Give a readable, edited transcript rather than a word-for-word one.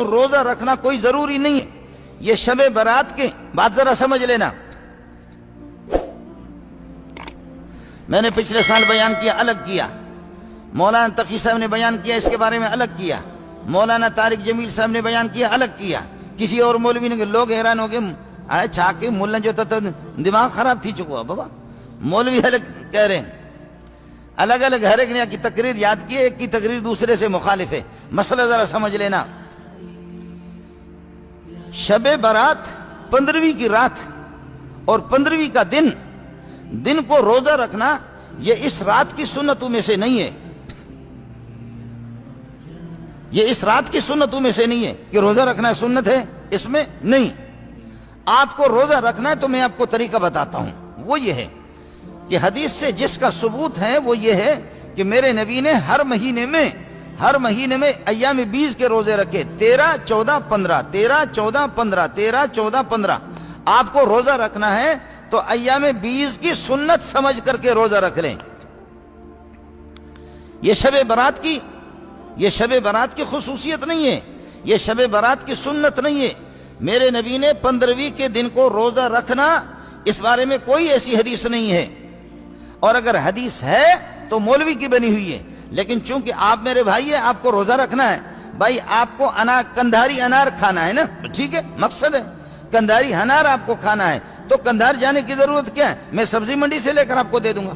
روزہ رکھنا کوئی ضروری نہیں ہے. یہ شب برات کے بات ذرا سمجھ لینا. میں نے پچھلے سال بیان کیا، الگ کیا. مولانا تقی صاحب نے بیان کیا، اس کے بارے میں الگ کیا. مولانا طارق جمیل صاحب نے بیان کیا، الگ کیا. کسی اور مولوی نے، لوگ حیران ہو گئے، ارے چھا کے ملن جو تھا دماغ خراب تھی چکا بابا. مولوی الگ کہہ رہے ہیں، الگ الگ، ہر ایک نے کی تقریر یاد کی، ایک کی تقریر دوسرے سے مخالف ہے. مسئلہ ذرا سمجھ لینا. شب برات 15ویں کی رات اور 15ویں کا دن کو روزہ رکھنا یہ اس رات کی سنتوں میں سے نہیں ہے. یہ اس رات کی سنتوں میں سے نہیں ہے کہ روزہ رکھنا سنت ہے، اس میں نہیں. آپ کو روزہ رکھنا ہے تو میں آپ کو طریقہ بتاتا ہوں. وہ یہ ہے کہ حدیث سے جس کا ثبوت ہے وہ یہ ہے کہ میرے نبی نے ہر مہینے میں ایام 20 کے روزے رکھے. 13 14 15 13 14 15 13 14 15. آپ کو روزہ رکھنا ہے تو ایام 20 کی سنت سمجھ کر کے روزہ رکھ لیں. یہ شب برات کی خصوصیت نہیں ہے، یہ شب برات کی سنت نہیں ہے. میرے نبی نے 15ویں کے دن کو روزہ رکھنا، اس بارے میں کوئی ایسی حدیث نہیں ہے. اور اگر حدیث ہے تو مولوی کی بنی ہوئی ہے. لیکن چونکہ آپ میرے بھائی ہیں، آپ کو روزہ رکھنا ہے. بھائی آپ کو کندھاری انار کھانا ہے نا، ٹھیک ہے، مقصد ہے کندھاری انار آپ کو کھانا ہے، تو کندھار جانے کی ضرورت کیا ہے؟ میں سبزی منڈی سے لے کر آپ کو دے دوں گا.